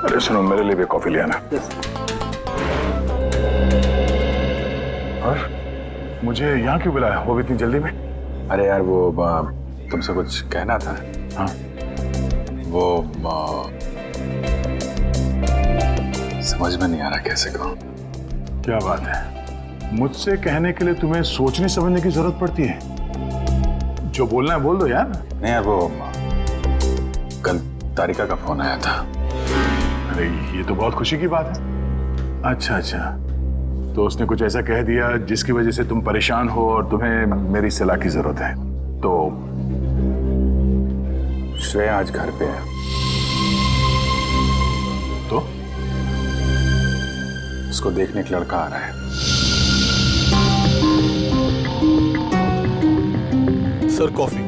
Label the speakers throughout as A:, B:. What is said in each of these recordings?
A: अरे सुनो, मेरे लिए भी कॉफी ले आना। और मुझे यहाँ क्यों बुलाया, वो भी इतनी जल्दी में?
B: अरे यार वो तुमसे कुछ कहना था।
A: हाँ,
B: वो समझ में नहीं आ रहा कैसे कहूँ।
A: क्या बात है, मुझसे कहने के लिए तुम्हें सोचने समझने की जरूरत पड़ती है? जो बोलना है बोल दो यार।
B: नहीं यार, वो कल तारिका का फोन आया था।
A: अरे ये तो बहुत खुशी की बात है। अच्छा अच्छा, तो उसने कुछ ऐसा कह दिया जिसकी वजह से तुम परेशान हो और तुम्हें मेरी सलाह की जरूरत है। तो
B: श्रेया आज घर पे है।
A: तो
B: उसको देखने एक लड़का आ रहा है।
C: Sir coffee.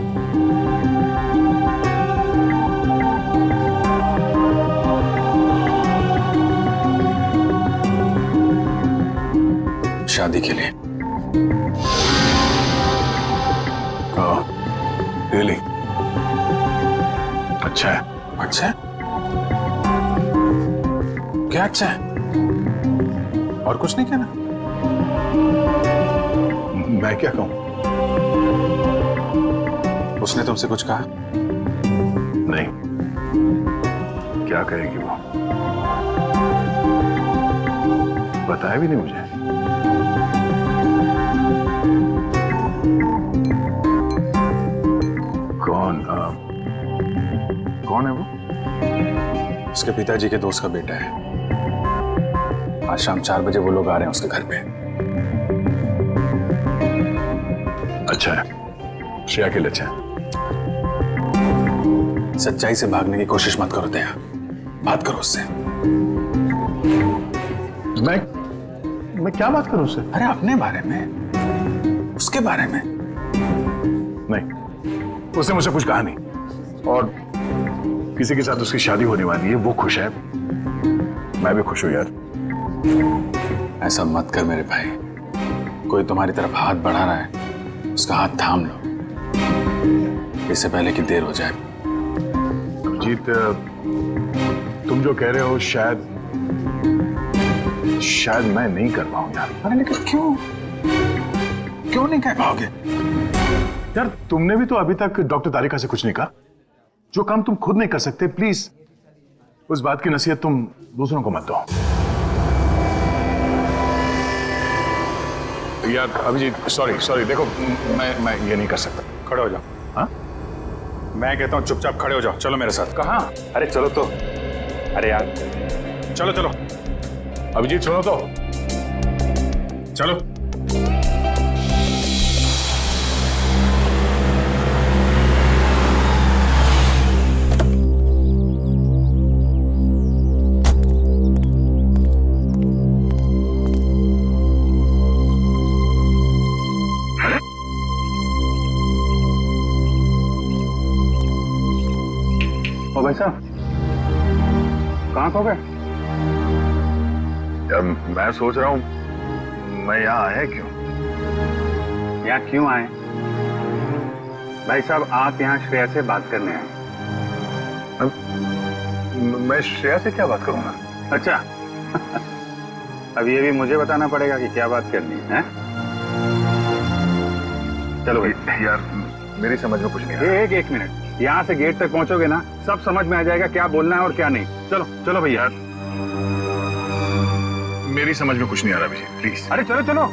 B: शादी के लिए।
A: रियली? अच्छा है।
B: अच्छा है? क्या अच्छा है? और कुछ नहीं कहना?
A: मैं क्या कहूं?
B: उसने तुमसे कुछ कहा?
A: नहीं, क्या कहेगी वो? बताया भी नहीं मुझे। कौन है वो?
B: उसके पिताजी के दोस्त का बेटा है। आज शाम 4 बजे वो लोग आ रहे हैं उसके घर पे।
A: अच्छा है, श्रेया के लिए अच्छा है।
B: सच्चाई से भागने की कोशिश मत करो दया, बात करो उससे।
A: मैं क्या बात करूं उससे?
B: अरे अपने बारे में, उसके बारे में।
A: नहीं, उसने मुझसे कुछ कहा नहीं। और किसी के साथ उसकी शादी होने वाली है, वो खुश है, मैं भी खुश हूं यार।
B: ऐसा मत कर मेरे भाई, कोई तुम्हारी तरफ हाथ बढ़ा रहा है, उसका हाथ थाम लो, इससे पहले कि देर हो जाए।
A: अभिजीत, तुम जो कह रहे हो शायद मैं नहीं कर पाऊं यार।
B: अरे लेकिन क्यों नहीं कह पाओगे?
A: यार तुमने भी तो अभी तक डॉक्टर तारिका से कुछ नहीं कहा। जो काम तुम खुद नहीं कर सकते, प्लीज उस बात की नसीहत तुम दूसरों को मत दो। यार अभिजीत, सॉरी देखो, मैं ये नहीं कर सकता।
B: खड़े हो जाओ।
A: हाँ,
B: मैं कहता हूँ चुपचाप खड़े हो जाओ। चलो मेरे साथ।
A: कहाँ?
B: अरे चलो तो। अरे यार चलो
A: अभिजीत सुनो तो।
B: चलो।
A: ओ भाई साहब, कहाँ खो गए? मैं सोच रहा हूँ मैं यहाँ आया क्यों?
D: यहाँ क्यों आए? भाई साहब, आप यहाँ श्रेया से बात करने आए।
A: मैं श्रेया से क्या बात करूंगा?
D: अच्छा अब ये भी मुझे बताना पड़ेगा कि क्या बात करनी है? चलो भाई।
A: यार मेरी समझ में कुछ नहीं आ रहा।
D: एक मिनट, यहाँ से गेट तक पहुंचोगे ना, सब समझ में आ जाएगा क्या बोलना है और क्या नहीं। चलो भैया।
A: मेरी समझ में कुछ नहीं आ रहा अभिजीत, प्लीज।
D: अरे चलो।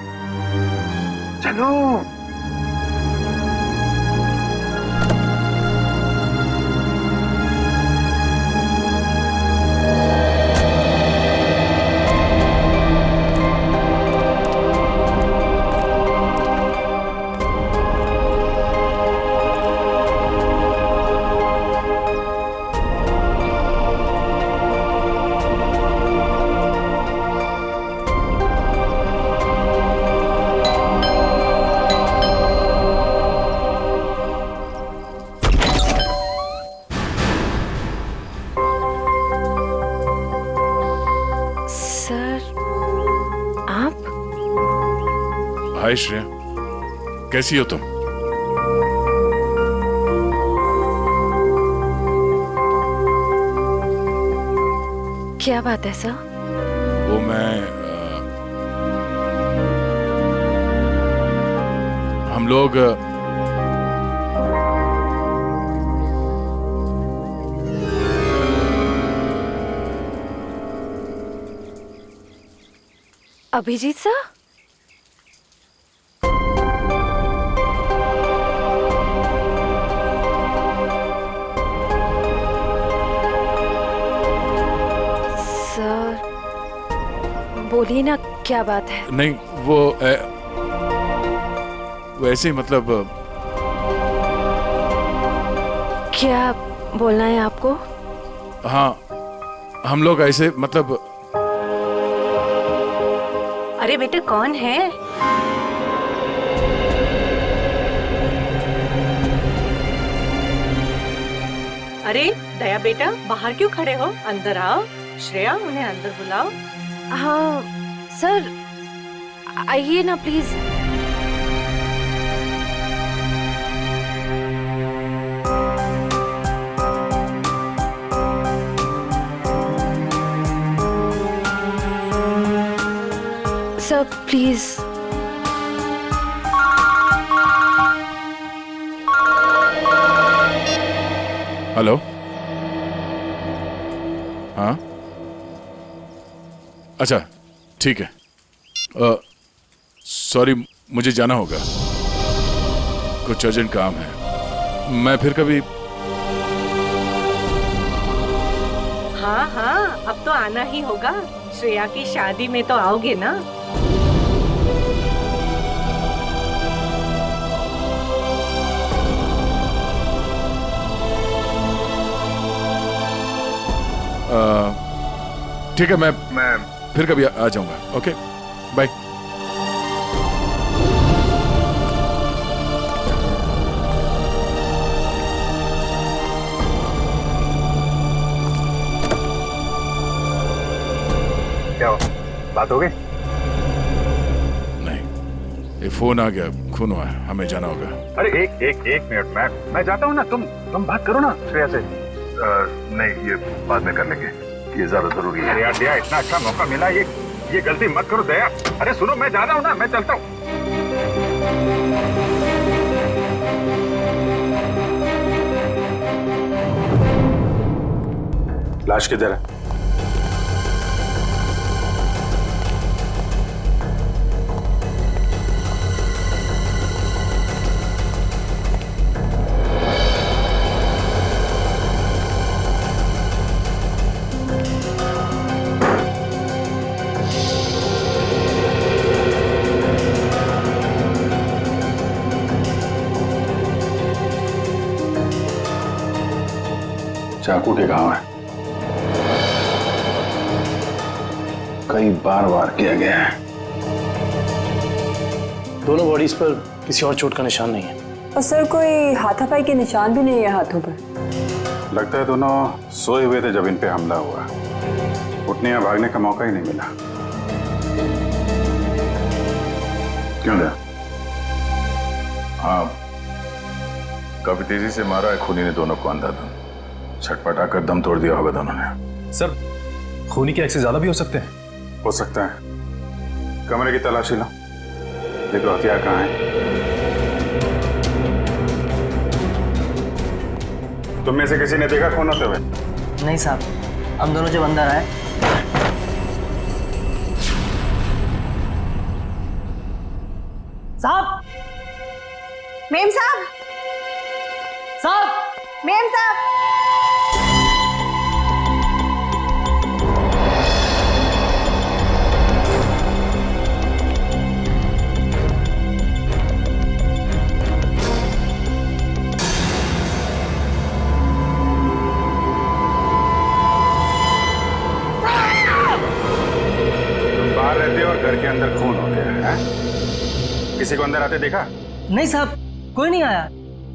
A: हाय श्रेया, कैसी हो तुम?
C: क्या बात है सर?
A: वो मैं हम लोग
C: अभिजीत सर? सर बोलिए ना, क्या बात है?
A: नहीं, वो वैसे ही मतलब
C: क्या बोलना है आपको?
A: हाँ, हम लोग ऐसे मतलब
E: अरे बेटे कौन है? अरे दया बेटा, बाहर क्यों खड़े हो? अंदर आओ। श्रेया, उन्हें अंदर बुलाओ।
C: हाँ सर, आइए ना प्लीज। Sir please.
A: हेलो, हाँ अच्छा ठीक है। सॉरी, मुझे जाना होगा, कुछ अर्जेंट काम है। मैं फिर कभी।
E: हाँ हाँ, अब तो आना ही होगा। श्रेया की शादी में तो आओगे ना?
A: ठीक है, मैं फिर कभी आ जाऊंगा। Okay, bye.
D: क्या हो, बात हो गई?
A: नहीं, ये फोन आ गया, खून हुआ है, हमें जाना होगा।
D: अरे एक मिनट, मैं जाता हूँ ना, तुम बात करो ना श्रेया से। नहीं, ये बाद में कर लेंगे, ये ज्यादा जरूरी है। यार दया, इतना अच्छा मौका मिला, ये गलती मत करो दया। अरे सुनो, मैं जा रहा हूँ ना, मैं चलता हूँ।
B: लाश किधर है? चाकू के घाव है, कई बार वार किया गया है।
F: दोनों बॉडीज पर किसी और चोट का निशान नहीं है।
G: और सर, कोई हाथापाई के निशान भी नहीं है हाथों पर।
B: लगता है दोनों सोए हुए थे जब इन पे हमला हुआ। उठने या भागने का मौका ही नहीं मिला।
A: क्यों दया? हाँ, काफी तेजी से मारा है खूनी ने दोनों को अंधाधुंध। छटपटा कर दम तोड़ दिया होगा दोनों ने।
F: सर, खूनी के एक्सेस ज्यादा भी हो सकते हैं।
B: हो सकता है। कमरे की तलाशी लो, देखो हथियार कहाँ है। तुम में से किसी ने देखा खून होते हुए?
H: नहीं साहब, हम दोनों जब अंदर आए। साहब,
G: मेम साहब,
H: साहब,
G: मेम साहब।
B: बाहर रहते हो और घर के अंदर खून हो गया है? किसी को अंदर आते देखा?
H: नहीं साहब, कोई नहीं आया।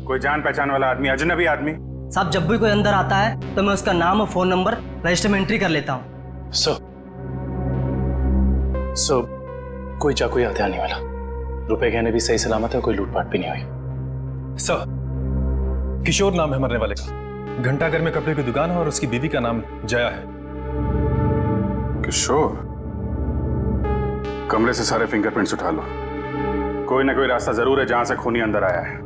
B: कोई जान पहचान वाला आदमी, अजनबी आदमी?
H: साहब, जब भी कोई अंदर आता है तो मैं उसका नाम और फोन नंबर रजिस्टर में एंट्री कर लेता हूँ।
F: सर, कोई चाकू या हथियार नहीं मिला, रुपए गहने भी सही सलामत है, कोई लूटपाट भी नहीं हुई। सर, किशोर नाम है मरने वाले का। घंटाघर में कपड़े की दुकान है और उसकी बीवी का नाम जया है।
B: किशोर? कमरे से सारे फिंगरप्रिंट्स उठा लो। कोई ना कोई रास्ता जरूर है जहां से खूनी अंदर आया है।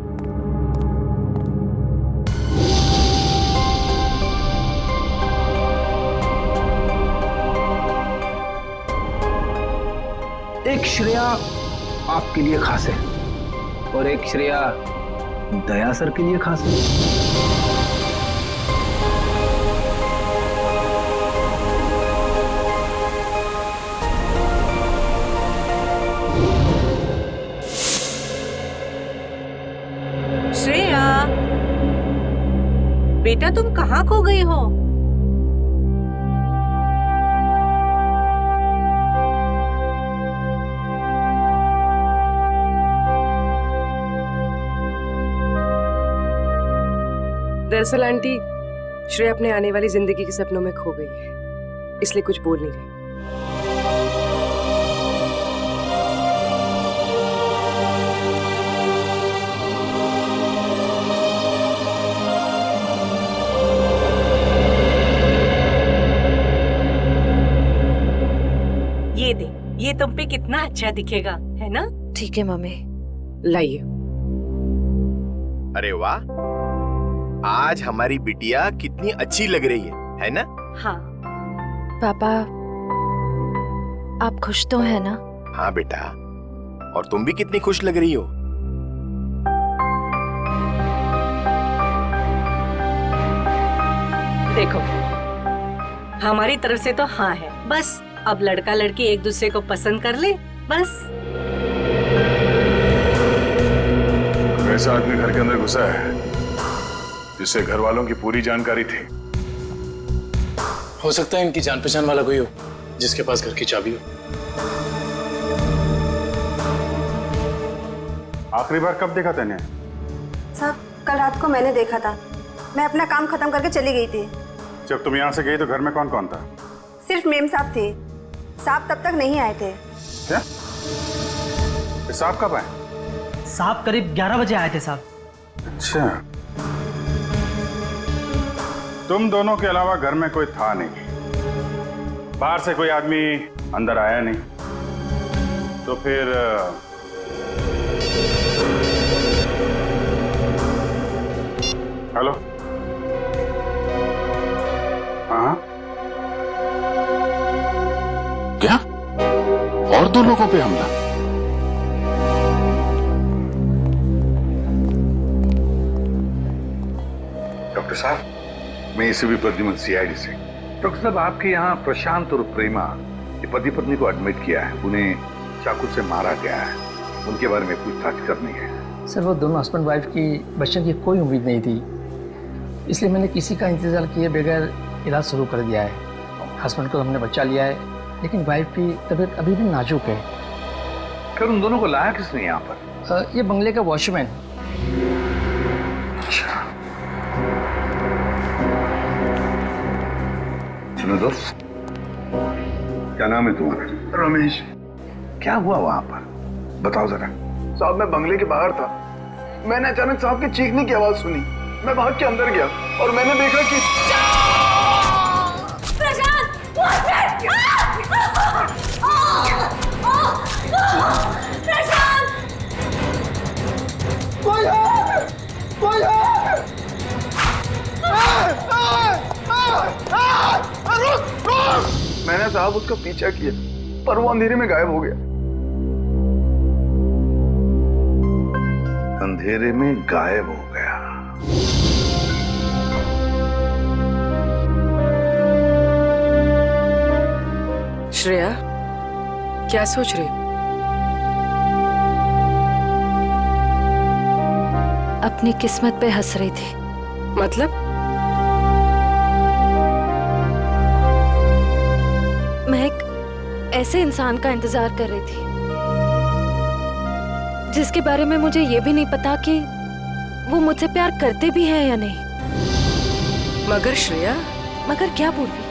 I: एक श्रेया आपके लिए खास है और एक श्रेया दया सर के लिए खास है।
E: श्रेया, बेटा तुम कहाँ खो गई हो?
J: दरअसल आंटी, श्रेया अपने आने वाली जिंदगी के सपनों में खो गई है, इसलिए कुछ बोल नहीं रही।
E: ये दे, ये तुम पे कितना अच्छा दिखेगा, है ना?
C: ठीक है मम्मी।
J: लाइए।
K: अरे वाह, आज हमारी बिटिया कितनी अच्छी लग रही है ना?
E: हाँ।
C: पापा, आप खुश तो है ना?
K: हाँ बेटा, और तुम भी कितनी खुश लग रही हो।
E: देखो, हमारी तरफ से तो हाँ है, बस अब लड़का लड़की एक दूसरे को पसंद कर ले, बस।
A: वैसा आदमी घर के अंदर घुसा है जिससे घर वालों की पूरी जानकारी थी।
F: हो सकता है इनकी जान पहचान वाला कोई हो जिसके पास घर की चाबी हो।
B: आखिरी बार कब देखा तूने?
L: सर, कल रात को मैंने देखा था। मैं अपना काम खत्म करके चली गई थी।
B: जब तुम यहाँ से गई तो घर में कौन कौन था?
L: सिर्फ मेम साहब थे। साहब तब तक नहीं आए थे।
B: क्या? साहब कब आए?
H: साहब करीब 11 बजे आए थे साहब।
B: अच्छा, तुम दोनों के अलावा घर में कोई था नहीं, बाहर से कोई आदमी अंदर आया नहीं, तो फिर हेलो? हाँ,
A: क्या? और 2 लोगों पे हमला?
D: डॉक्टर साहब, मैं एसीपी प्रद्युमन, सीआईडी से। डॉक्टर साहब, आपके यहाँ प्रशांत और प्रेमा ये पति पत्नी को एडमिट किया है, उन्हें चाकू से मारा गया है, उनके बारे में पूछताछ करनी है।
I: सर, वो दोनों हस्बैंड वाइफ की बच्चों की कोई उम्मीद नहीं थी, इसलिए मैंने किसी का इंतजार किए बगैर इलाज शुरू कर दिया है। हस्बैंड को हमने बचा लिया है, लेकिन वाइफ की तबीयत अभी भी नाजुक है।
D: फिर उन दोनों को लाया किसने यहाँ पर?
I: ये बंगले का वॉचमैन।
D: अच्छा, सुनो दोस्त, क्या नाम है तुम्हारा?
M: रमेश।
D: क्या हुआ वहां पर, बताओ जरा।
M: साहब, मैं बंगले के बाहर था, मैंने अचानक साहब के चीखने की आवाज सुनी। मैं भाग के अंदर गया और मैंने देखा कि मैंने साहब उसका पीछा किया, पर वो अंधेरे में गायब हो गया।
D: अंधेरे में गायब हो गया?
J: श्रेया, क्या सोच रही?
C: अपनी किस्मत पे हंस रही थी।
J: मतलब?
C: मैं एक ऐसे इंसान का इंतजार कर रही थी जिसके बारे में मुझे ये भी नहीं पता कि वो मुझसे प्यार करते भी हैं या नहीं।
J: मगर श्रेया,
C: मगर क्या पूर्वी?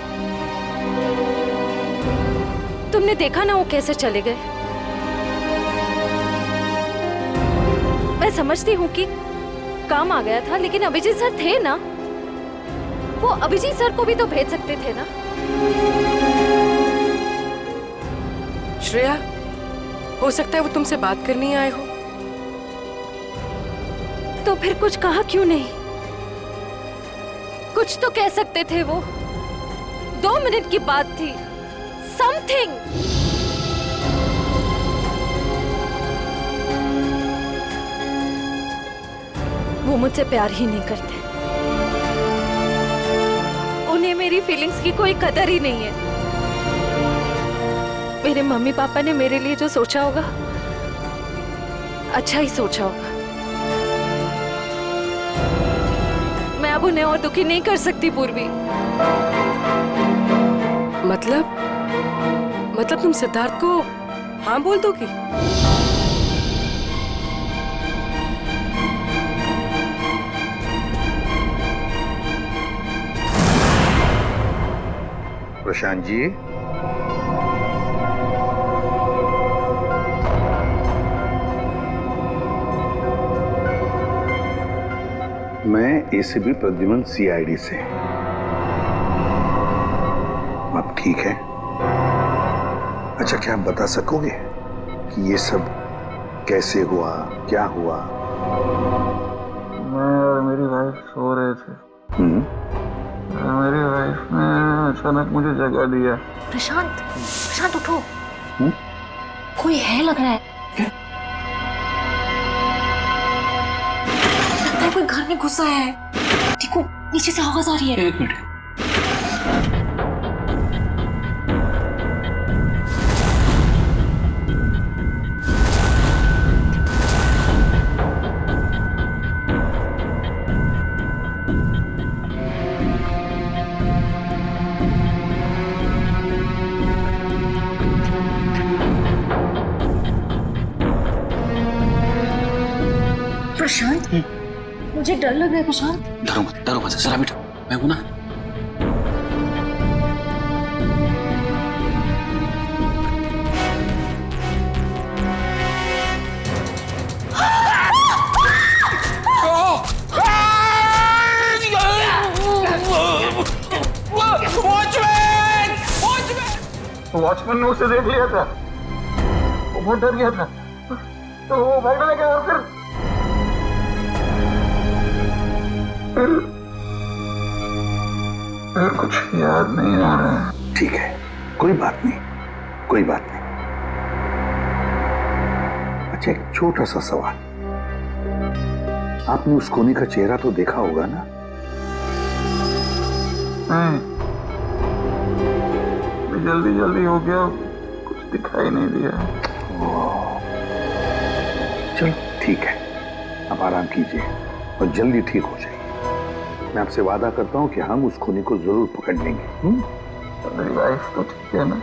C: तुमने देखा ना वो कैसे चले गए। मैं समझती हूँ कि काम आ गया था, लेकिन अभिजीत सर थे ना, वो अभिजीत सर को भी तो भेज सकते थे ना।
J: श्रेया, हो सकता है वो तुमसे बात करने आए हो।
C: तो फिर कुछ कहा क्यों नहीं? कुछ तो कह सकते थे वो। 2 मिनट की बात थी। समथिंग। वो मुझसे प्यार ही नहीं करते। उन्हें मेरी फीलिंग्स की कोई कदर ही नहीं है। मेरे मम्मी पापा ने मेरे लिए जो सोचा होगा, अच्छा ही सोचा होगा। मैं अब उन्हें और दुखी नहीं कर सकती पूर्वी।
J: मतलब तुम सिद्धार्थ को हाँ बोल दोगी?
N: प्रशांत जी, मैं एसीपी प्रद्युमन सीआईडी से। अब ठीक है। अच्छा, क्या आप बता सकोगे कि ये सब कैसे हुआ, क्या हुआ?
M: मैं और मेरी वाइफ सो रहे थे। मेरी वाइफ ने अचानक मुझे जगा दिया।
C: प्रशांत उठो। कोई है लग रहा है। लगता है कोई घर में घुसा है। देखो, नीचे से आवाज आ रही है।
F: 1 मिनट।
C: प्रशांत, मुझे डर लग रहा है। प्रशांत,
B: डरो मत, जरा बैठो, मैं हूं ना।
M: वॉचमैन ने उसे देख लिया था। वो बहुत डर गया था, तो वो भागने लगा। और फिर कुछ याद नहीं आ रहा है।
N: ठीक है, कोई बात नहीं, कोई बात नहीं। अच्छा, एक छोटा सा सवाल। आपने उस कोनी का चेहरा तो देखा होगा ना?
M: नहीं, जल्दी हो गया, कुछ दिखाई नहीं दिया।
N: चलो ठीक है, आप आराम कीजिए और जल्दी ठीक हो जाइए। मैं आपसे वादा करता हूं कि हम उस खूनी को जरूर पकड़ लेंगे।
M: मेरी वाइफ तो ठीक है ना?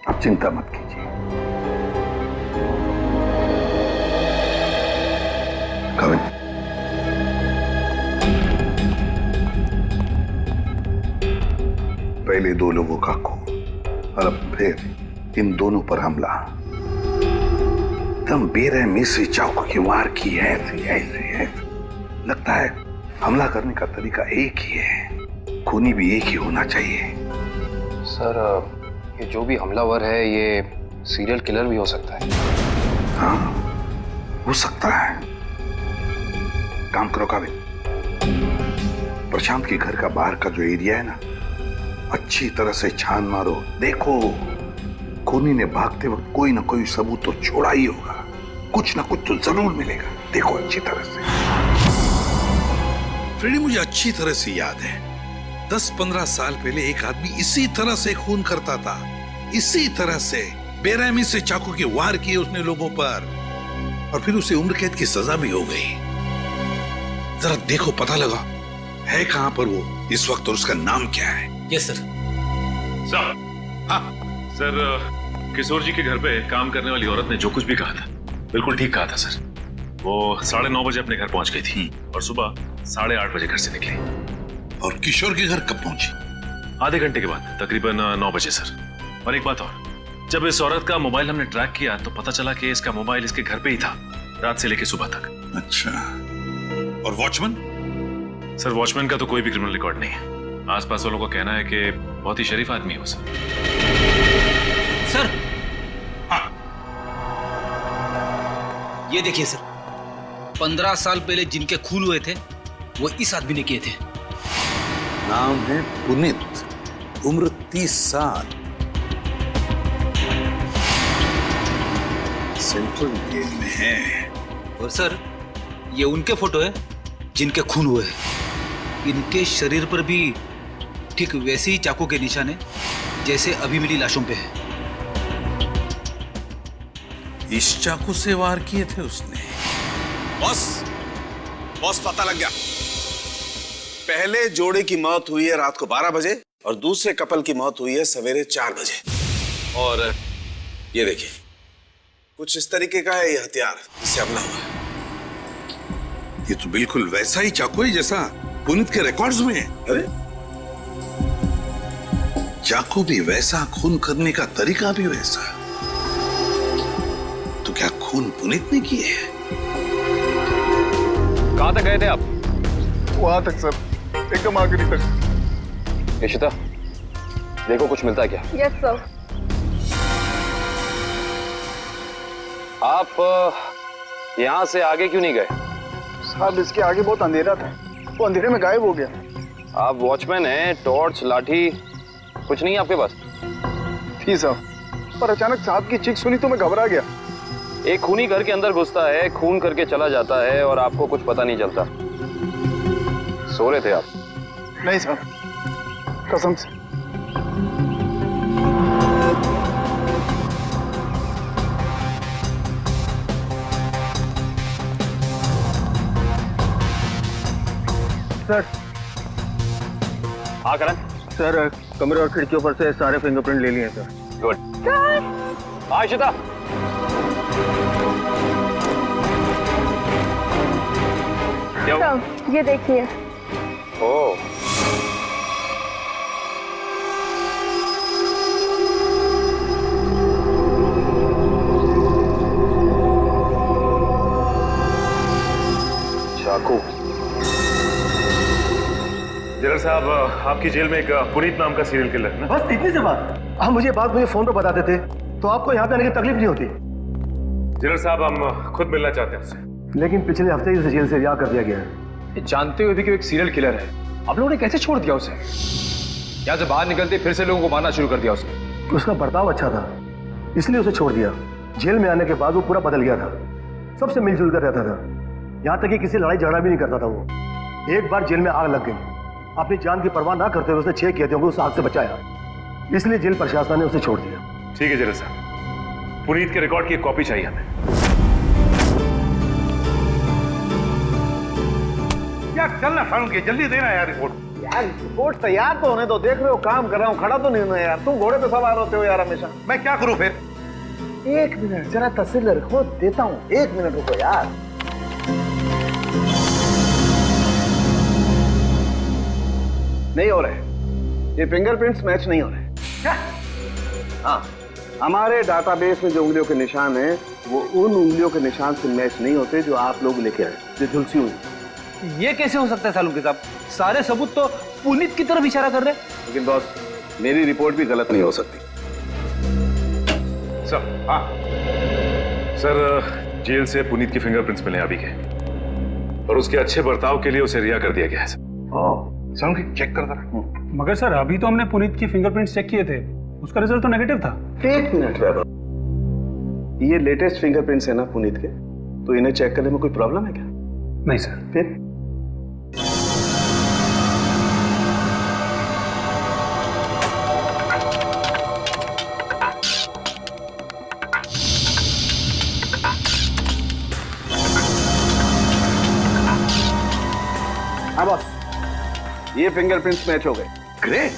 N: आप चिंता मत कीजिए। कविन, पहले 2 लोगों का खून और अब फिर इन दोनों पर हमला। एकदम बेरहमी से चाकू की वार की है। ऐसे लगता है हमला करने का तरीका एक ही है, खूनी भी एक ही होना चाहिए।
F: सर, ये जो भी हमलावर है ये सीरियल किलर भी हो सकता है।
N: हाँ, हो सकता है। काम करो काबिल, प्रशांत के घर का बाहर का जो एरिया है ना, अच्छी तरह से छान मारो। देखो, खूनी ने भागते वक्त कोई ना कोई सबूत तो छोड़ा ही होगा। कुछ ना कुछ तो जरूर मिलेगा। देखो अच्छी तरह से।
O: फ्रेडी, मुझे अच्छी तरह से याद है 10-15 साल पहले एक आदमी इसी तरह से खून करता था। इसी तरह से बेरहमी से चाकू के वार किए उसने लोगों पर, और फिर उसे उम्र कैद की सजा भी हो गई। जरा देखो, पता लगा है कहां पर वो इस वक्त और उसका नाम क्या है?
F: Yes sir.
P: सर, किशोर जी के घर पे काम करने वाली औरत ने जो कुछ भी कहा था बिल्कुल ठीक कहा था सर। वो 9:30 बजे अपने घर पहुंच गई थी और सुबह 8:30 बजे घर से निकली।
O: और किशोर के घर कब पहुंची?
P: आधे घंटे के बाद, तकरीबन 9 बजे सर। और एक बात और, जब इस औरत का मोबाइल हमने ट्रैक किया तो पता चला कि इसका मोबाइल इसके घर पे ही था, रात से लेकर सुबह तक।
O: अच्छा, और वॉचमैन?
P: सर वॉचमैन का तो कोई भी क्रिमिनल रिकॉर्ड नहीं है। आसपास वालों का कहना है कि बहुत ही शरीफ आदमी है वो सर।
H: सर ये देखिए सर, 15 साल पहले जिनके खून हुए थे वो इस आदमी ने किए थे।
N: नाम है पुनीत, उम्र 30 साल, सेंट्रल जेल में है।
H: और सर ये उनके फोटो है जिनके खून हुए हैं। इनके शरीर पर भी ठीक वैसे ही चाकू के निशान है जैसे अभी मिली लाशों पे है।
O: इस चाकू से वार किए थे उसने।
K: बॉस पता लग गया। पहले जोड़े की मौत हुई है रात को 12 बजे और दूसरे कपल की मौत हुई है सवेरे 4 बजे। और ये देखिए, कुछ इस तरीके का है ये हथियार जिससे हमला हुआ है।
O: ये तो बिल्कुल वैसा ही चाकू है जैसा पुनीत के रिकॉर्ड्स में है। अरे चाकू भी वैसा, खून करने का तरीका भी वैसा। तो क्या खून पुनीत ने किए है?
F: कहां तक गए थे आप?
M: वहां तक सर, एकदम आखिरी तक।
F: इशिता, देखो कुछ मिलता है क्या?
L: Yes sir.
F: आप यहाँ से आगे क्यों नहीं गए?
M: साहब इसके आगे बहुत अंधेरा था, वो अंधेरे में गायब हो गया।
F: आप वॉचमैन हैं, टॉर्च, लाठी कुछ नहीं है आपके पास?
M: थी साहब, पर अचानक साहब की चीख सुनी तो मैं घबरा गया।
F: एक खूनी घर के अंदर घुसता है, खून करके चला जाता है और आपको कुछ पता नहीं चलता। सो रहे थे आप?
M: नहीं साहब, कसम से।
F: सर। हाँ करण।
M: सर कमरे और खिड़कियों पर से सारे फिंगरप्रिंट ले लिए सर।
F: गुड। हाँ इशिता।
L: ये देखिए।
F: ओह। चाकू।
P: जनरल साहब, आपकी जेल में एक पुनीत नाम का सीरियल किलर है ना?
I: बस इतनी सी बात। आप मुझे बात फोन पर बता देते तो आपको यहाँ पे आने की तकलीफ नहीं होती।
P: जनरल साहब, हम खुद मिलना चाहते हैं उससे।
I: लेकिन पिछले हफ्ते ही उसे जेल से रिहा कर दिया गया है।
F: जानते हुए भी कि वो एक सीरियल किलर है, आप लोगों ने कैसे छोड़ दिया उसे? यहाँ से बाहर निकलते फिर से लोगों को मारना शुरू कर दिया उसे।
I: उसका बर्ताव अच्छा था इसलिए उसे छोड़ दिया। जेल में आने के बाद वो पूरा बदल गया था, सबसे मिलजुल कर रहता था, यहाँ तक कि किसी लड़ाई झगड़ा भी नहीं करता था वो। एक बार जेल में आग लग गई, अपनी जान की परवाह ना करते हुए उसने 6 कैदियों को उस आग से बचाया, इसलिए जेल प्रशासन ने उसे छोड़ दिया।
P: ठीक है जनरल साहब, पुनीत के रिकॉर्ड की एक कॉपी चाहिए हमें।
M: यार चलना फारूक, जल्दी देना यार रिपोर्ट। यार रिपोर्ट तैयार तो होने दो, देख रहे हो काम कर रहा हूँ, खड़ा तो नहीं हूं यार। तुम घोड़े पे सवार होते हो यार हमेशा। मैं क्या करूं फिर? 1 मिनट जरा तस्वीर रखो, देता हूँ। 1 मिनट रुको यार। नहीं हो रहे, ये फिंगरप्रिंट्स मैच नहीं हो रहे। हाँ, हमारे डाटाबेस में जो उंगलियों के निशान हैं वो उन उंगलियों के निशान से मैच नहीं होते जो आप लोग लेके आए, जो झुलसी हुई।
H: ये कैसे हो सकता है सालुंके साहब? सारे सबूत तो पुनीत की तरफ इशारा कर रहे हैं।
K: लेकिन बॉस, मेरी रिपोर्ट भी गलत नहीं हो सकती।
P: सर। हाँ सर, जेल से पुनीत के फिंगरप्रिंट्स मिले अभी के, और उसके अच्छे बर्ताव के लिए उसे रिहा कर दिया गया है।
M: सर चेक कर दो।
Q: मगर सर अभी तो हमने पुनीत की फिंगरप्रिंट्स चेक किए थे, उसका रिजल्ट तो नेगेटिव था।
M: 1 मिनट ये लेटेस्ट फिंगरप्रिंट्स है ना पुनीत के, तो इन्हें चेक करने में कोई प्रॉब्लम है क्या?
Q: नहीं सर।
M: फिर हाँ बॉस, ये फिंगरप्रिंट्स मैच हो गए।
N: ग्रेट।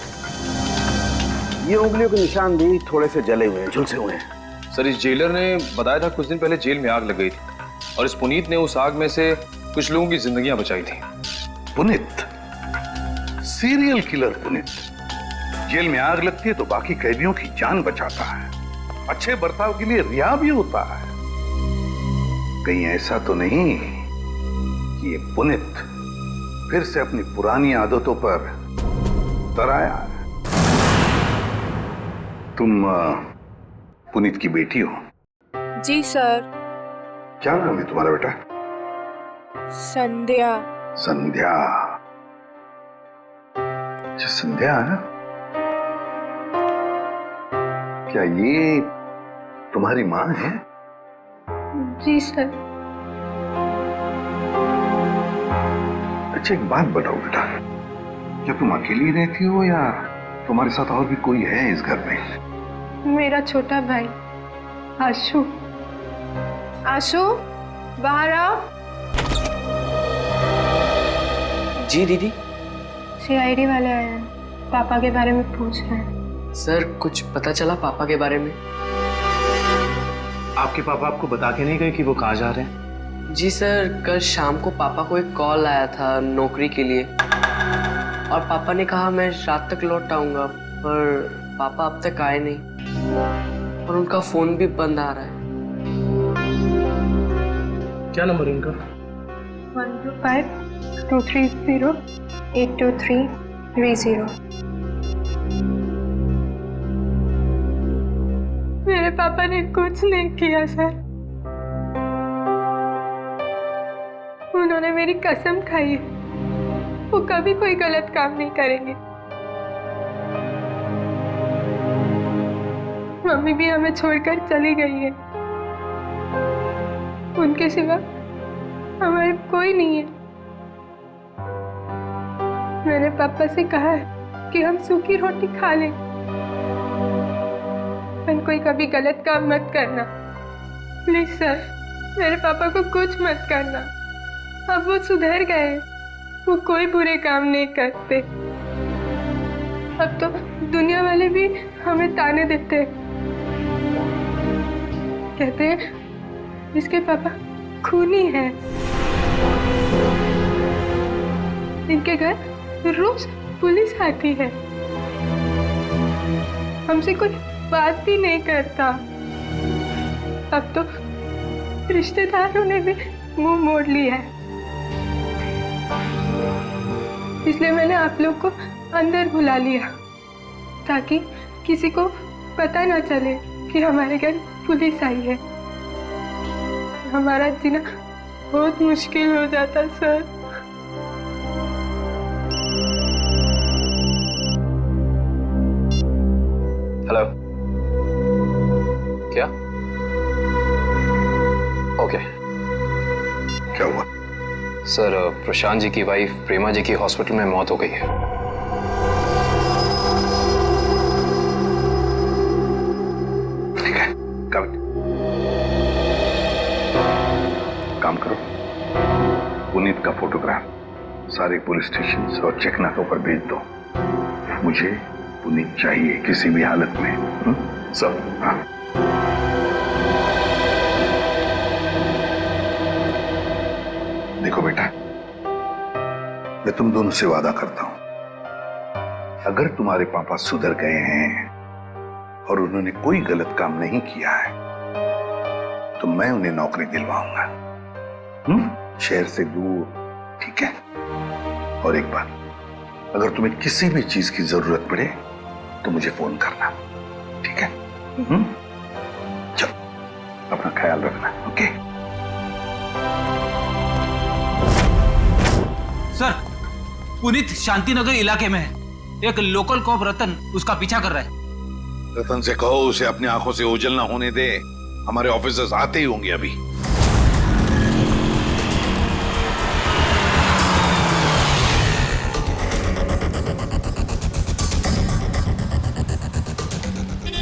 M: ये उंगलियों के निशान भी थोड़े से जले हुए हैं, झुलसे हुए हैं।
F: सर, इस जेलर ने बताया था कुछ दिन पहले जेल में आग लग गई थी और इस पुनीत ने उस आग में से कुछ लोगों की जिंदगियां बचाई थी।
N: Puneet, serial killer Puneet. Jail में आग लगती है तो बाकी कैदियों की जान बचाता है, अच्छे बर्ताव के लिए रिहा भी होता है। कहीं ऐसा तो नहीं कि ये पुनीत फिर से अपनी पुरानी आदतों पर उतर आया? तुम पुनीत की बेटी हो?
R: जी सर।
N: क्या नाम है तुम्हारा बेटा?
R: संध्या।
N: संध्या। अच्छा संध्या है ना? क्या ये तुम्हारी माँ है?
R: जी सर।
N: अच्छा एक बात बताओ बेटा, क्या तुम अकेली रहती हो या तुम्हारे साथ और भी कोई है इस घर में?
R: मेरा छोटा भाई आशु। आशु बाहर आओ।
S: जी दीदी।
R: सीआईडी वाले आए हैं, पापा के बारे में पूछ रहे हैं।
S: सर कुछ पता चला पापा के बारे में?
F: आपके पापा आपको बता के नहीं गए कि वो कहाँ जा रहे हैं?
S: जी सर, कल शाम को पापा को एक कॉल आया था नौकरी के लिए और पापा ने कहा मैं रात तक लौट आऊंगा, पर पापा अब तक आए नहीं और उनका फोन भी बंद आ रहा है।
F: क्या नंबर है उनका?
R: 125-230-82330। मेरे पापा ने कुछ नहीं किया सर। उन्होंने मेरी कसम खाई है, वो कभी कोई गलत काम नहीं करेंगे। मम्मी भी हमें छोड़कर चली गई है, उनके सिवा हमारे कोई नहीं है। मैंने पापा से कहा है कि हम सूखी रोटी खा लें, पर कोई कभी गलत काम मत करना प्लीज सर। मेरे पापा को कुछ मत करना, अब वो सुधर गए, वो कोई बुरे काम नहीं करते। अब तो दुनिया वाले भी हमें ताने देते, कहते हैं इसके पापा खूनी हैं। इनके घर रोज पुलिस आती है, हमसे कोई बात भी नहीं करता। अब तो रिश्तेदारों ने भी मुंह मोड़ लिया है, इसलिए मैंने आप लोग को अंदर बुला लिया ताकि किसी को पता ना चले कि हमारे घर पुलिस आई है। हमारा जीना बहुत मुश्किल हो जाता सर।
F: हेलो, क्या? ओके।
N: क्या हुआ?
F: सर प्रशांत जी की वाइफ प्रेमा जी की हॉस्पिटल में मौत हो गई है।
N: ठीक है, काम करो, पुनीत का फोटोग्राफ सारे पुलिस स्टेशन और चेक नाकों पर भेज दो। मुझे पुनीत चाहिए किसी भी हालत में। सब हाँ। देखो बेटा, मैं तुम दोनों से वादा करता हूं, अगर तुम्हारे पापा सुधर गए हैं और उन्होंने कोई गलत काम नहीं किया है तो मैं उन्हें नौकरी दिलवाऊंगा, शहर से दूर, ठीक है? और एक बात, अगर तुम्हें किसी भी चीज की जरूरत पड़े तो मुझे फोन करना, ठीक है? चलो, अपना ख्याल रखना, ओके?
H: सर, पुनीत शांतिनगर इलाके में है। एक लोकल कॉप रतन उसका पीछा कर रहा है।
O: रतन से कहो उसे अपनी आंखों से ओझल ना होने दे, हमारे ऑफिसर्स आते ही होंगे अभी।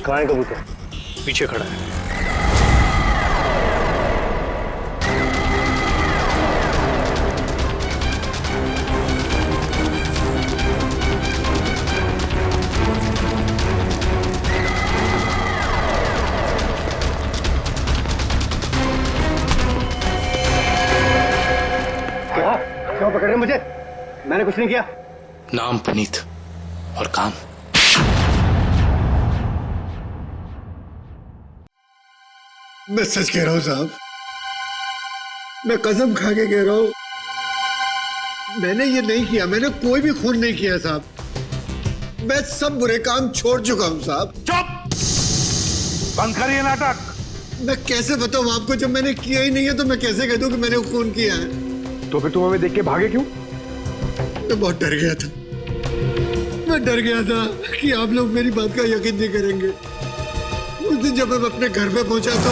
F: कहाँ है कबूतर? पीछे खड़ा है।
Q: क्यों पकड़ रहे मुझे? मैंने कुछ नहीं किया।
F: नाम पुनीत और काम
T: मैं सच कह रहा हूं साहब, मैं कसम खा के कह रहा हूं, मैंने ये नहीं किया, मैंने कोई भी खून नहीं किया साहब। मैं सब बुरे काम छोड़ चुका हूं साहब।
N: चुप! बंद करिए नाटक।
T: मैं कैसे बताऊं आपको, जब मैंने किया ही नहीं है तो मैं कैसे कह दूं कि मैंने खून किया है?
M: तो फिर तुम हमें देख के भागे क्यों?
T: मैं बहुत डर गया था, मैं डर गया था कि आप लोग मेरी बात का यकीन नहीं करेंगे। उस दिन जब मैं अपने घर पे पहुंचा तो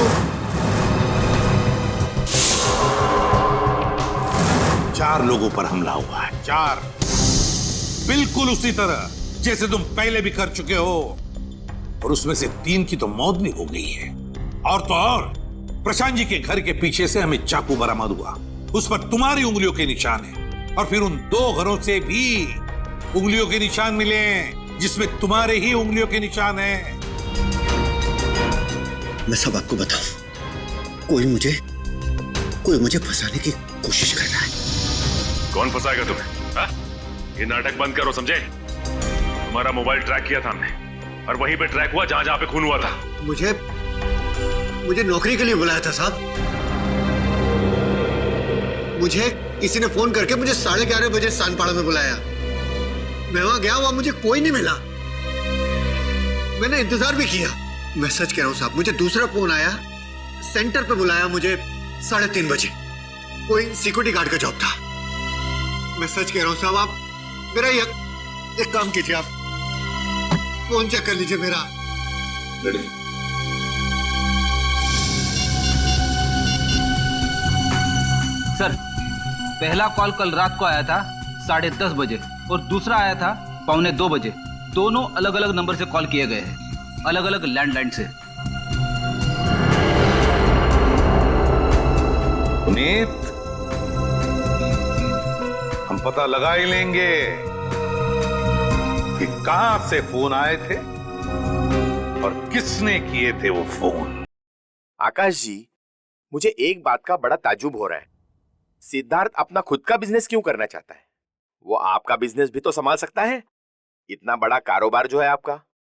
O: 4 लोगों पर हमला हुआ है, 4, बिल्कुल उसी तरह जैसे तुम पहले भी कर चुके हो, और उसमें से 3 की तो मौत भी हो गई है। और तो और प्रशांत जी के घर के पीछे से हमें चाकू बरामद हुआ, उस पर तुम्हारी उंगलियों के निशान है, और फिर उन 2 घरों से भी उंगलियों के निशान मिले जिसमें तुम्हारे ही उंगलियों के निशान हैं।
T: मैं सब आपको बताऊं, कोई मुझे फंसाने की कोशिश कर रहा है।
P: कौन फंसाएगा तुम्हें? हा? ये नाटक बंद करो, समझे? तुम्हारा मोबाइल ट्रैक किया था हमने, और वहीं पे ट्रैक हुआ जहां पे खून हुआ था।
T: मुझे नौकरी के लिए बुलाया था साहब। मुझे किसी ने फोन करके मुझे 11:30 बजे सानपाड़ा में बुलाया। मैं वहां गया, वहां मुझे कोई नहीं मिला। मैंने इंतजार भी किया। मैं सच कह रहा हूं साहब, मुझे दूसरा फोन आया, सेंटर पे बुलाया मुझे 3:30 बजे। कोई सिक्योरिटी गार्ड का जॉब था। मैं सच कह रहा हूं साहब, आप मेरा एक काम कीजिए, आप फोन चेक कर लीजिए मेरा।
H: सर, पहला कॉल कल रात को आया था 10:30 बजे और दूसरा आया था 1:45 बजे। दोनों अलग अलग नंबर से कॉल किए गए हैं, अलग अलग लैंडलाइन से।
O: पुनीत, हम पता लगा ही लेंगे कि कहां से फोन आए थे और किसने किए थे वो फोन।
U: आकाश जी, मुझे एक बात का बड़ा ताज्जुब हो रहा है। सिद्धार्थ अपना खुद का बिजनेस क्यों करना चाहता है? वो आपका बिजनेस भी तो संभाल सकता है। इतना बड़ा कारोबार जो है आपका।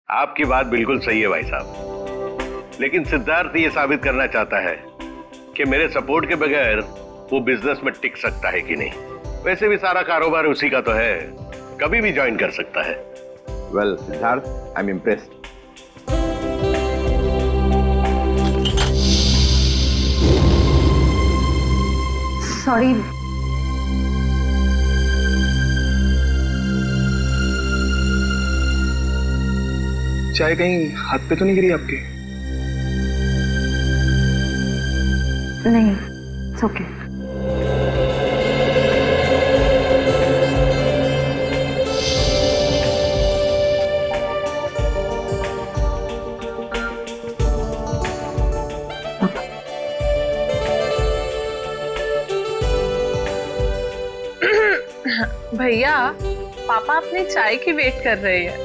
D: आपकी बात बिल्कुल सही है भाई साहब, लेकिन सिद्धार्थ ये साबित करना चाहता है कि मेरे सपोर्ट के बगैर वो बिजनेस में टिक सकता है कि नहीं। वैसे भी सारा कारोबार उसी का तो है, कभी भी ज्वाइन कर सकता है।
M: Well Siddharth, I am impressed.
L: Sorry,
F: चाय कहीं हाथ पे तो नहीं गिरी आपके?
L: नहीं, इट्स ओके।
R: भैया, पापा अपनी चाय की वेट कर रहे हैं।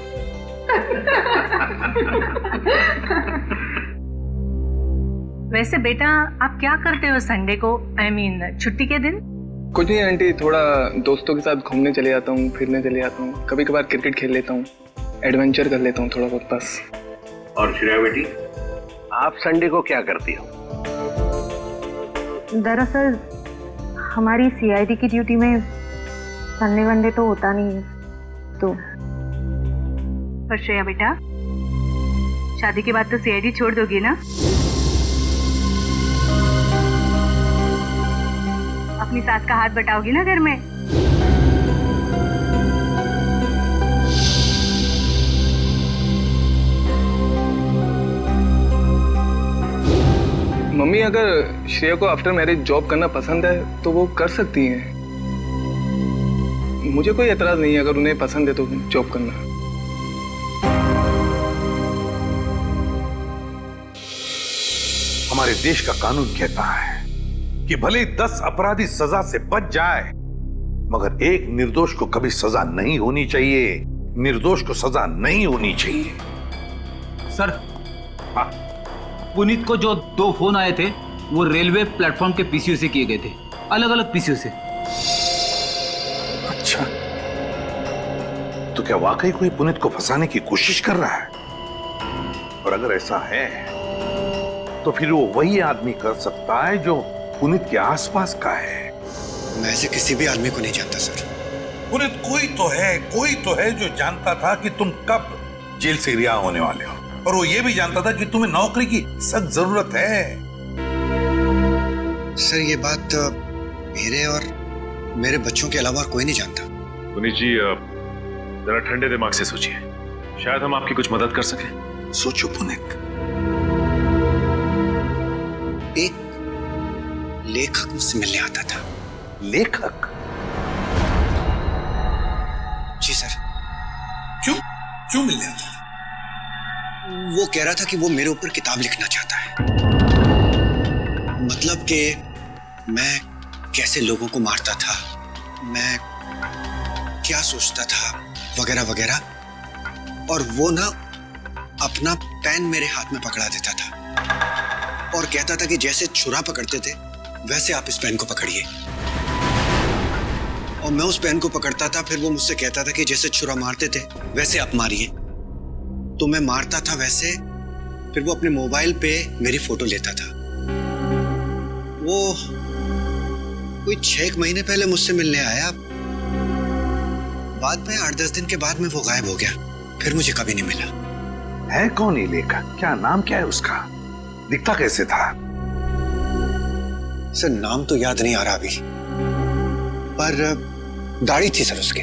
E: वैसे बेटा, आप क्या करते हो संडे को, आई मीन छुट्टी के दिन?
F: कुछ नहीं आंटी, थोड़ा दोस्तों के साथ घूमने चले जाता हूँ, फिरने चले जाता हूँ, कभी कभार क्रिकेट खेल लेता हूँ, एडवेंचर कर लेता हूँ थोड़ा बहुत, बस।
D: और श्रेया बेटी, आप संडे को क्या करती हो?
L: दरअसल हमारी सीआईडी की ड्यूटी में संडे वनडे तो होता नहीं है, तो।
E: पर श्रेया बेटा, शादी के बाद तो सीआईडी छोड़ दोगी ना? अपनी सास का हाथ बटाओगी ना घर में?
F: मम्मी, अगर श्रेया को आफ्टर मैरिज जॉब करना पसंद है तो वो कर सकती हैं। मुझे कोई एतराज नहीं है अगर उन्हें पसंद है तो जॉब करना।
O: हमारे देश का कानून कहता है कि भले 10 अपराधी सजा से बच जाए, मगर एक निर्दोष को कभी सजा नहीं होनी चाहिए। निर्दोष को सजा नहीं होनी चाहिए।
H: सर, पुनीत को जो 2 फोन आए थे वो रेलवे प्लेटफॉर्म के पीसीओ से किए गए थे, अलग अलग पीसीओ से।
O: अच्छा, तो क्या वाकई कोई पुनीत को फंसाने की कोशिश कर रहा है? और अगर ऐसा है
N: तो फिर वो वही आदमी कर सकता है जो पुनीत के आसपास का है।
T: मैं ऐसे किसी भी आदमी को नहीं जानता सर।
O: पुनीत कोई तो है जो जानता था कि तुम कब जेल से रिहा होने वाले हो, और वो ये भी जानता था कि तुम्हें नौकरी की सख्त जरूरत है।
T: सर ये बात मेरे और मेरे बच्चों के अलावा कोई नहीं जानता।
P: पुनीत जी जरा ठंडे दिमाग से सोचिए, शायद हम आपकी कुछ मदद कर सकें।
N: सोचो पुनीत।
T: एक लेखक मुझसे मिलने आता था।
N: लेखक?
T: जी सर।
O: क्यों मिलने आता था?
T: वो कह रहा था कि वो मेरे ऊपर किताब लिखना चाहता है। मतलब कि मैं कैसे लोगों को मारता था, मैं क्या सोचता था, वगैरह वगैरह। और वो ना अपना पेन मेरे हाथ में पकड़ा देता था और कहता था कि जैसे छुरा पकड़ते थे वैसे आप इस पेन को पकड़िए। और मैं उस पेन को पकड़ता था, फिर वो मुझसे कहता था कि जैसे छुरा मारते थे वैसे आप मारिए। तो मैं मारता था वैसे, फिर वो अपने मोबाइल पे मेरी फोटो लेता था। वो कोई 6 महीने पहले मुझसे मिलने आया, बाद में 8-10 दिन के बाद में वो गायब हो गया, फिर मुझे कभी नहीं मिला।
N: है कौन ये लेखक? क्या नाम क्या है उसका? दिखता कैसे था?
T: सर नाम तो याद नहीं आ रहा अभी, पर दाढ़ी थी सर उसके,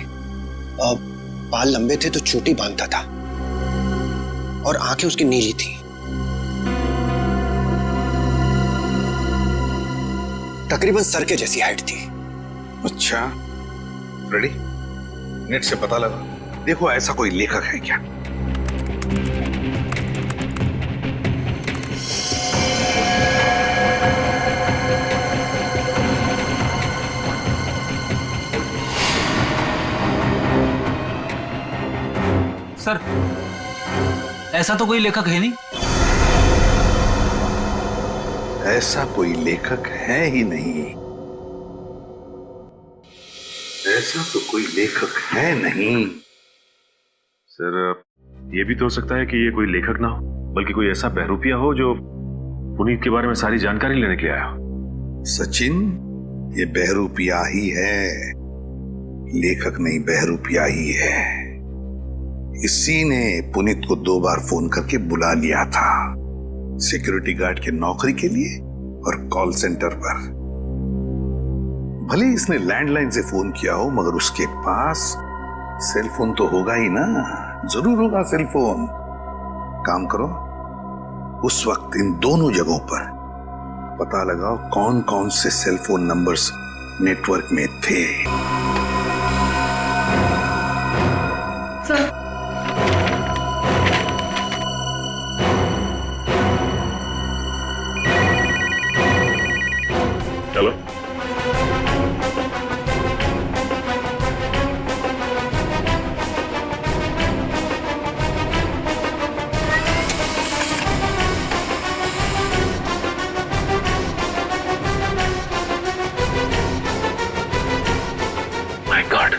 T: बाल लंबे थे तो चोटी बांधता था, और आंखें उसकी नीली थी। तकरीबन सर के जैसी हाइट थी।
N: अच्छा, रेडी? नेट से पता लगा, देखो ऐसा कोई लेखक है क्या।
H: सर ऐसा तो कोई लेखक है नहीं।
N: ऐसा कोई लेखक है ही नहीं। ऐसा तो कोई लेखक है नहीं।
P: सर ये भी तो हो सकता है कि ये कोई लेखक ना हो, बल्कि कोई ऐसा बहरूपिया हो जो पुनीत के बारे में सारी जानकारी लेने के लिए आया हो।
N: सचिन, ये बहरूपिया ही है, लेखक नहीं, बहरूपिया ही है। इसी ने पुनीत को 2 बार फोन करके बुला लिया था, सिक्योरिटी गार्ड की नौकरी के लिए और कॉल सेंटर पर। भले इसने लैंडलाइन से फोन किया हो, मगर उसके पास सेल फोन तो होगा ही ना, जरूर होगा सेल फोन। काम करो, उस वक्त इन दोनों जगहों पर पता लगाओ कौन कौन से सेल फोन नंबर्स नेटवर्क में थे।
R: सर
P: चलो माय गॉड,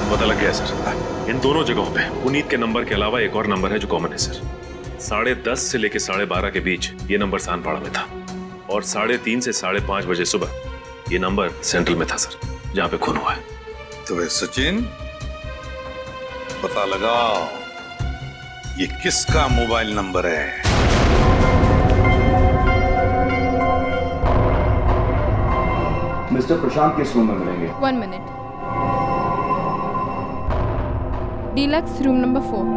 P: पता लग गया सर। इन दोनों जगहों पे पुनीत के नंबर के अलावा एक और नंबर है जो कॉमन है सर। 10:30 से लेकर 12:30 के बीच ये नंबर सानपाड़ा में था, और 3:30 से 5:30 बजे सुबह ये नंबर सेंट्रल में था सर, जहां पे खून हुआ है।
N: तो वे सचिन, पता लगाओ ये किसका मोबाइल नंबर है।
G: मिस्टर प्रशांत किस रूम में मिलेंगे?
R: 1 मिनट। Deluxe room number 4।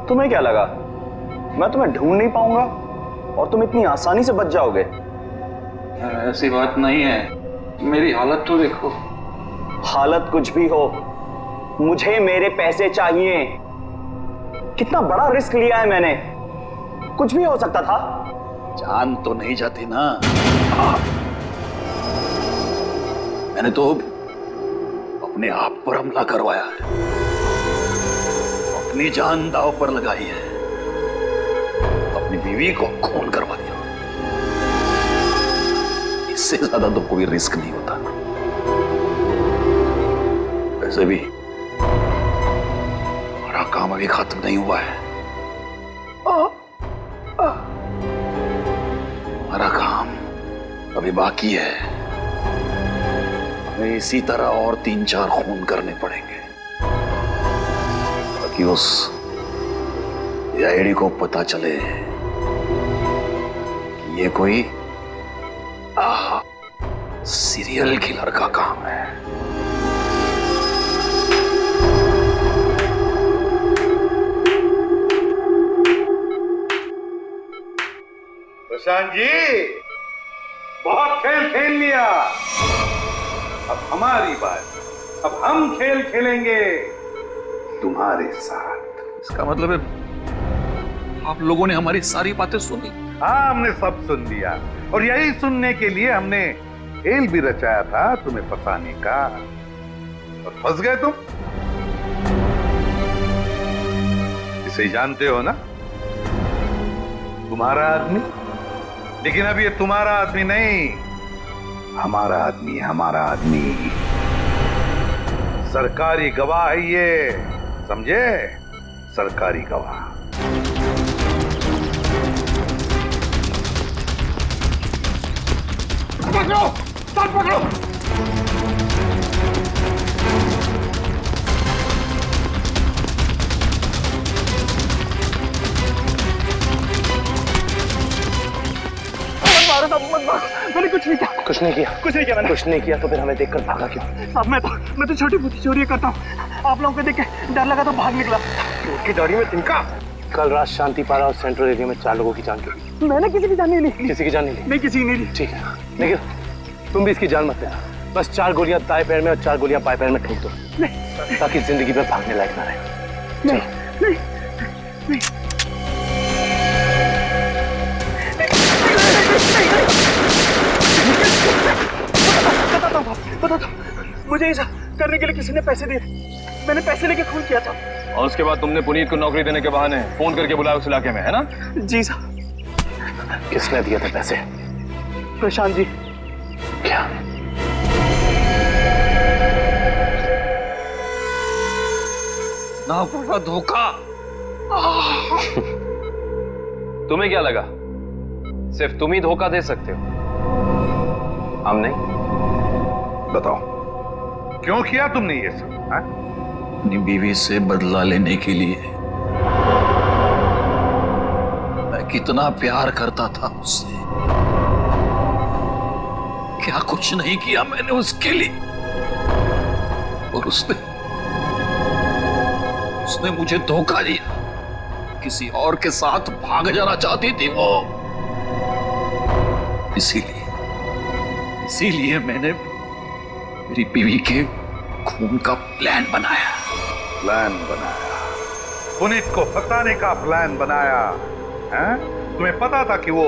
A: तुम्हें क्या लगा मैं तुम्हें ढूंढ नहीं पाऊंगा और तुम इतनी आसानी से बच जाओगे?
V: ऐसी बात नहीं है, मेरी हालत तो देखो।
A: हालत कुछ भी हो, मुझे मेरे पैसे चाहिए। कितना बड़ा रिस्क लिया है मैंने, कुछ भी हो सकता था।
V: जान तो नहीं जाती ना। मैंने तो अपने आप पर हमला करवाया है, अपनी जान दांव पर लगाई है, अपनी बीवी को खून करवा दिया। इससे ज्यादा तो कोई रिस्क नहीं होता। वैसे भी हमारा काम अभी खत्म नहीं हुआ है। हमारा काम अभी बाकी है। हमें इसी तरह और 3-4 खून करने पड़ेंगे ताकि उस आईडी को पता चले कि ये कोई सीरियल किलर का काम है।
O: प्रशांत जी, बहुत खेल खेल लिया, अब हमारी बात। अब हम खेल खेलेंगे तुम्हारे साथ।
V: इसका मतलब है आप लोगों ने हमारी सारी बातें सुनी?
O: हाँ, हमने सब सुन लिया और यही सुनने के लिए हमने खेल भी रचाया था तुम्हें फंसाने का, और फंस गए तुम। इसे जानते हो ना, तुम्हारा आदमी। लेकिन अब ये तुम्हारा आदमी नहीं, हमारा आदमी है, हमारा आदमी। सरकारी गवाह है ये, समझे? सरकारी गवाह।
N: पकड़ो, साथ पकड़ो।
I: मैंने कुछ नहीं किया।
N: कुछ नहीं किया?
I: कुछ नहीं किया मैंने।
N: कुछ नहीं किया तो फिर हमें देखकर भागा क्यों?
I: साहब मैं तो छोटी मोटी चोरी करता हूँ। आप लोगों को देख के डर लगा तो भाग निकला।
N: उसकी दाढ़ी में तिनका। कल रात शांतिपारा और सेंट्रल एरिया में 4 लोगों की जान गई।
I: मैंने किसी की जान नहीं ली।
N: किसी की जान नहीं ली?
I: नहीं, किसी की नहीं ली।
N: ठीक है, लेकिन तुम भी इसकी जान मत लेना। बस 4 गोलियां दाएं पैर में और 4 गोलियां बाएं पैर में ठोक दो, ताकि जिंदगी में भागने लायक ना रहे।
I: नहीं, नहीं, नहीं। बताता हूँ, मुझे ऐसा करने के लिए किसी ने पैसे दिए। मैंने पैसे लेके खून किया था।
F: और उसके बाद तुमने पुनीत को नौकरी देने के बहाने फोन करके बुलाया उस इलाके में, है ना?
I: जी साहब।
N: किसने दिए थे पैसे?
I: प्रशांत जी।
N: क्या?
V: ना बड़ा धोखा।
F: तुम्हें क्या लगा सिर्फ तुम ही धोखा दे सकते हो, हम नहीं?
O: बताओ, क्यों किया तुमने ये सब?
V: अपनी बीवी से बदला लेने के लिए। मैं कितना प्यार करता था उससे, क्या कुछ नहीं किया मैंने उसके लिए। और उसने मुझे धोखा दिया। किसी और के साथ भाग जाना चाहती थी वो। इसीलिए मैंने मेरी बीवी के खून का प्लान बनाया।
O: पुनीत को फंसाने का प्लान बनाया, हैं? तुम्हें पता था कि वो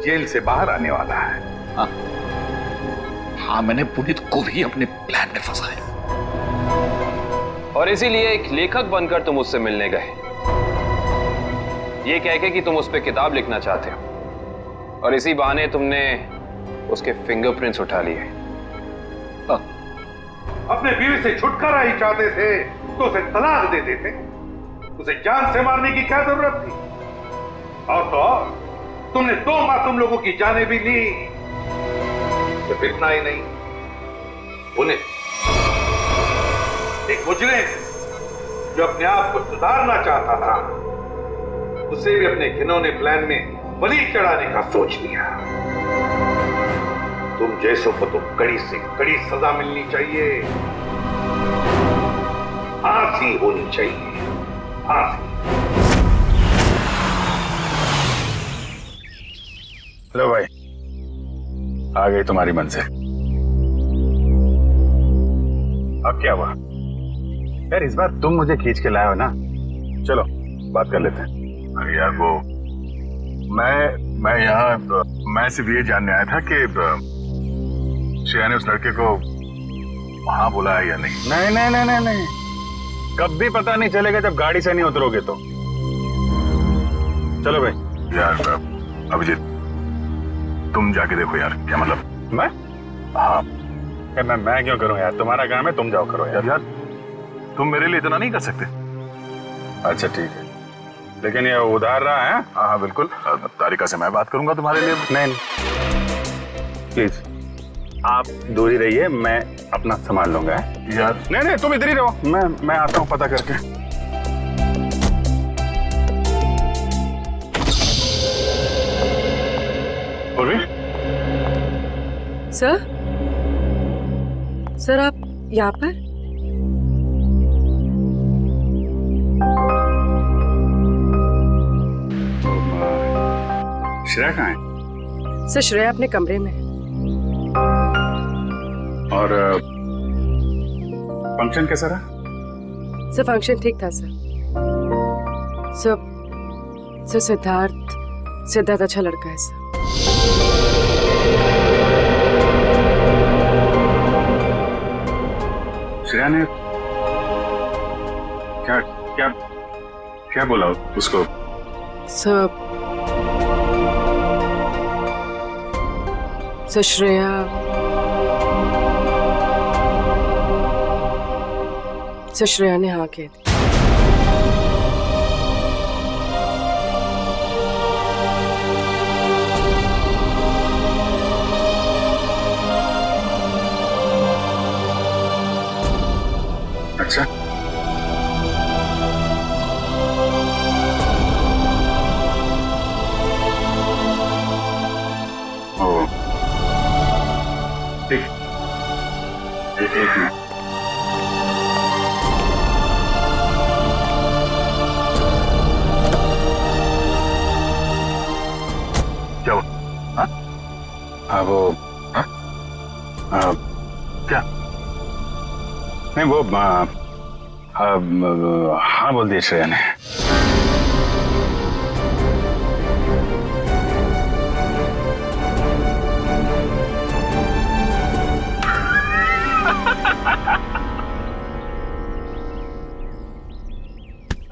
O: जेल से बाहर आने वाला है?
V: हाँ, मैंने पुनीत को भी अपने प्लान में फंसाया।
F: और इसीलिए एक लेखक बनकर तुम उससे मिलने गए, ये कह के कि तुम उस पर किताब लिखना चाहते हो, और इसी बहाने तुमने उसके फिंगरप्रिंट्स उठा लिए।
O: अपने बीवी से छुटकारा ही चाहते थे तो उसे तलाक दे देते। उसे जान से मारने की क्या जरूरत थी? और तो और, तुमने 2 मासूम लोगों की जानें भी ली। सिर्फ इतना ही नहीं, पुनीत एक मुजरिम जो अपने आप को सुधारना चाहता था, उसे भी अपने घिनौने प्लान में बलि चढ़ाने का सोच लिया। तुम जैसों को तो कड़ी से कड़ी सजा मिलनी चाहिए, फांसी होनी चाहिए, फांसी।
B: लो भाई, आ गई तुम्हारी मंजिल। अब क्या हुआ यार, इस बार तुम मुझे खींच के लाए हो ना, चलो बात कर लेते हैं।
D: अरे यार वो मैं यहाँ मैं सिर्फ ये जानने आया था कि श्रेया ने उस लड़के को वहां बुलाया या नहीं।
B: नहीं नहीं नहीं नहीं नहीं, कभी पता नहीं चलेगा जब गाड़ी से नहीं उतरोगे तो। चलो भाई।
D: यार अभिजीत, तुम जाके देखो यार, क्या मतलब।
B: मैं?
D: हाँ
B: मैं क्यों करूं यार, तुम्हारा काम है, तुम जाओ करो यार।
D: यार तुम मेरे लिए इतना नहीं कर सकते।
B: अच्छा ठीक है, लेकिन ये उधार रहा है।
D: हाँ बिल्कुल, तारिका से मैं बात करूंगा तुम्हारे लिए।
B: नहीं प्लीज आप दूर ही रहिए, मैं अपना संभाल लूंगा।
D: यार
B: नहीं तुम इधर ही रहो, मैं आता हूँ पता करके।
D: पूर्वी,
E: सर आप यहाँ पर?
B: श्रेया कहाँ है?
E: सर श्रेया अपने कमरे में।
B: और फंक्शन कैसा रहा?
E: सर फंक्शन ठीक था सर। सर सिद्धार्थ अच्छा लड़का है सर।
B: श्रेया ने क्या क्या क्या बोला उसको?
E: सर श्रेया ने हाँ कह दी।
B: अच्छा ओ ठीक, एक मिनट।
D: क्या हुआ?
B: हाँ वो
D: क्या?
B: नहीं वो हाँ बोल दिया श्रेया ने।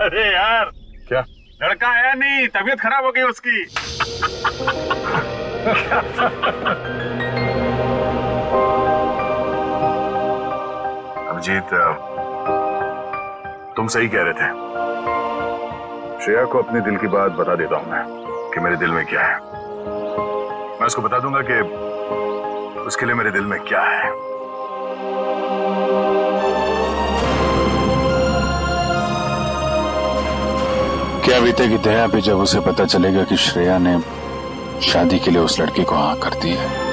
D: अरे यार,
B: क्या
D: लड़का आया नहीं, तबीयत खराब हो गई उसकी। अभिजीत, तुम सही कह रहे थे। श्रेया को अपने दिल की बात बता देता हूं मैं कि मेरे दिल में क्या है। मैं उसको बता दूंगा कि उसके लिए मेरे दिल में क्या है।
B: क्या बीतेगी दया पे जब उसे पता चलेगा कि श्रेया ने शादी के लिए उस लड़के को हाँ कर दी है।